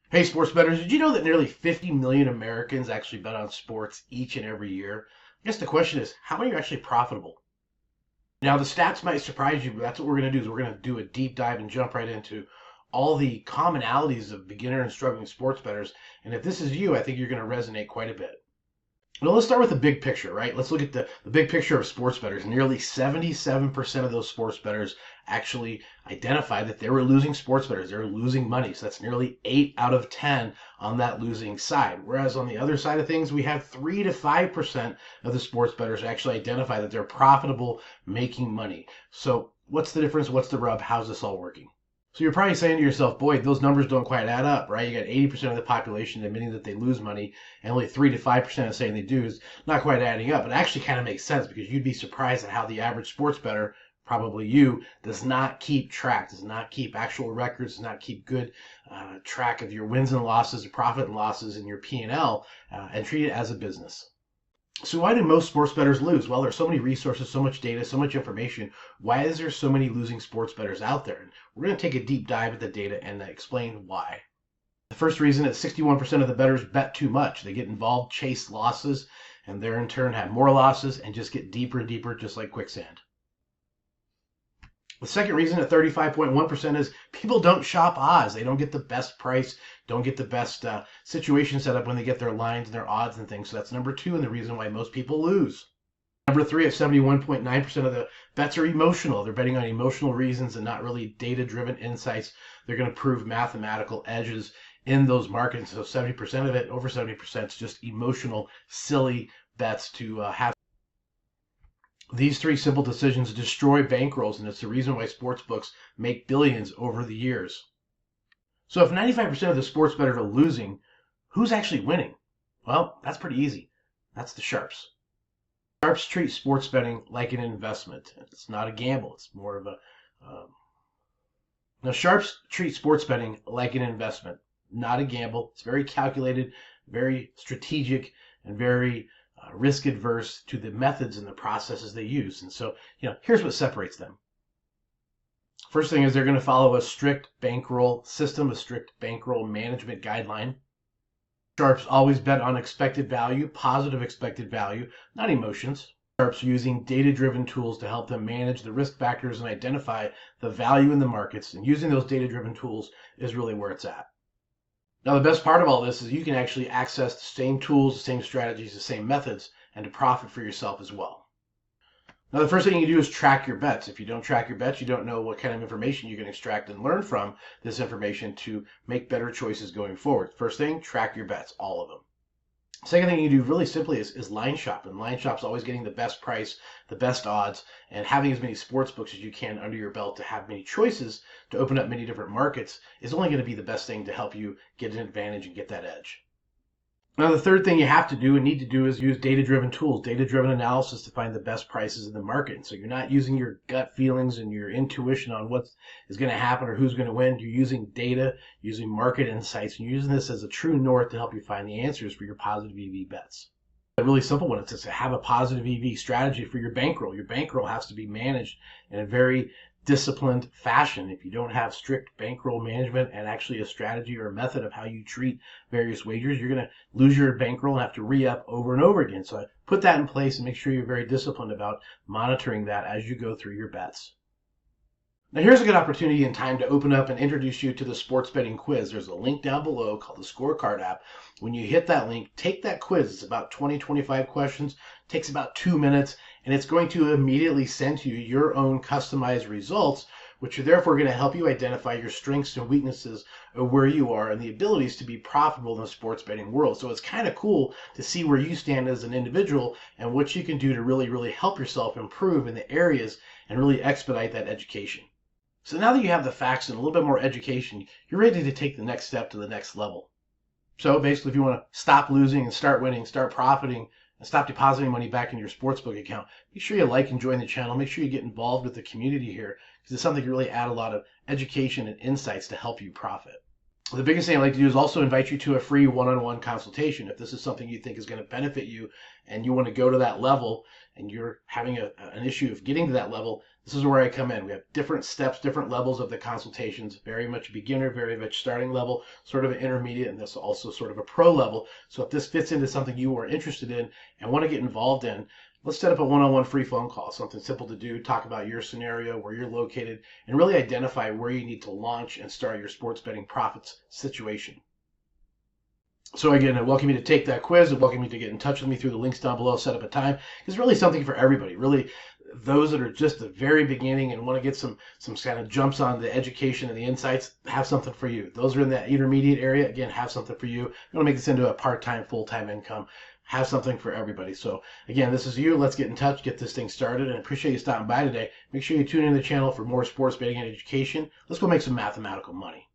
Hey, sports bettors, did you know that nearly 50 million Americans actually bet on sports each and every year? I guess the question is, how many are actually profitable? Now, the stats might surprise you, but that's what we're going to do is we're going to do a deep dive and jump right into all the commonalities of beginner and struggling sports bettors. And if this is you, I think you're going to resonate quite a bit. Well, let's start with the big picture, right? Let's look at the big picture of sports bettors. Nearly 77% of those sports bettors actually identified that they were losing sports bettors. They were losing money. So that's nearly 8 out of 10 on that losing side. Whereas on the other side of things, we have 3 to 5% of the sports bettors actually identify that they're profitable, making money. So what's the difference? What's the rub? How's this all working? So you're probably saying to yourself, boy, those numbers don't quite add up, right? You got 80% of the population admitting that they lose money and only 3 to 5% saying they do is not quite adding up. It actually kind of makes sense because you'd be surprised at how the average sports bettor, probably you, does not keep track, does not keep actual records, does not keep good track of your wins and losses, profit and losses, and your P&L, and treat it as a business. So why do most sports bettors lose? Well, there's so many resources, so much data, so much information. Why is there so many losing sports bettors out there? And we're going to take a deep dive at the data and explain why. The first reason is 61% of the bettors bet too much. They get involved, chase losses, and they in turn have more losses and just get deeper and deeper, just like quicksand. The second reason at 35.1% is people don't shop odds. They don't get the best price, don't get the best situation set up when they get their lines and their odds and things. So that's number 2 and the reason why most people lose. Number 3 at 71.9% of the bets are emotional. They're betting on emotional reasons and not really data-driven insights. They're going to prove mathematical edges in those markets. So 70% of it, over 70%, is just emotional, silly bets to have. These 3 simple decisions destroy bankrolls, and it's the reason why sports books make billions over the years. So if 95% of the sports bettors are losing, who's actually winning? Well, that's pretty easy. That's the sharps. Sharps treat sports betting like an investment. It's not a gamble. It's more of a... Now, sharps treat sports betting like an investment, not a gamble. It's very calculated, very strategic, and very risk adverse to the methods and the processes they use. And so, here's what separates them. First thing is they're going to follow a strict bankroll system, a strict bankroll management guideline. Sharps always bet on expected value, positive expected value, not emotions. Sharps are using data-driven tools to help them manage the risk factors and identify the value in the markets. And using those data-driven tools is really where it's at. Now, the best part of all this is you can actually access the same tools, the same strategies, the same methods, and to profit for yourself as well. Now, the first thing you do is track your bets. If you don't track your bets, you don't know what kind of information you can extract and learn from this information to make better choices going forward. First thing, track your bets, all of them. Second thing you do really simply is line shop. And line shop's always getting the best price, the best odds, and having as many sports books as you can under your belt to have many choices to open up many different markets is only going to be the best thing to help you get an advantage and get that edge. Now, the third thing you have to do and need to do is use data-driven tools, data-driven analysis to find the best prices in the market. So you're not using your gut feelings and your intuition on what is going to happen or who's going to win. You're using data, using market insights, and you're using this as a true north to help you find the answers for your positive EV bets. A really simple one is to have a positive EV strategy for your bankroll. Your bankroll has to be managed in a very disciplined fashion. If you don't have strict bankroll management and actually a strategy or a method of how you treat various wagers, you're going to lose your bankroll and have to re-up over and over again. So put that in place and make sure you're very disciplined about monitoring that as you go through your bets. Now, here's a good opportunity and time to open up and introduce you to the sports betting quiz. There's a link down below called the Scorecard app. When you hit that link, take that quiz. It's about 20-25 questions, takes about 2 minutes, and it's going to immediately send you your own customized results, which are therefore going to help you identify your strengths and weaknesses of where you are and the abilities to be profitable in the sports betting world. So it's kind of cool to see where you stand as an individual and what you can do to really, really help yourself improve in the areas and really expedite that education. So now that you have the facts and a little bit more education, you're ready to take the next step to the next level. So basically, if you want to stop losing and start winning, start profiting, and stop depositing money back in your sportsbook account, make sure you like and join the channel. Make sure you get involved with the community here because it's something that really add a lot of education and insights to help you profit. The biggest thing I'd like to do is also invite you to a free one-on-one consultation. If this is something you think is going to benefit you and you want to go to that level and you're having an issue of getting to that level, this is where I come in. We have different steps, different levels of the consultations, very much beginner, very much starting level, sort of an intermediate, and this also sort of a pro level. So if this fits into something you are interested in and want to get involved in, let's set up a one-on-one free phone call, something simple to do, talk about your scenario, where you're located, and really identify where you need to launch and start your sports betting profits situation. So again, I welcome you to take that quiz. I welcome you to get in touch with me through the links down below, set up a time. It's really something for everybody. Really, those that are just the very beginning and want to get some kind of jumps on the education and the insights, have something for you. Those are in that intermediate area, again, have something for you. You want to make this into a part-time, full-time income. Have something for everybody. So again, this is you. Let's get in touch, get this thing started, and I appreciate you stopping by today. Make sure you tune in the channel for more sports betting and education. Let's go make some mathematical money.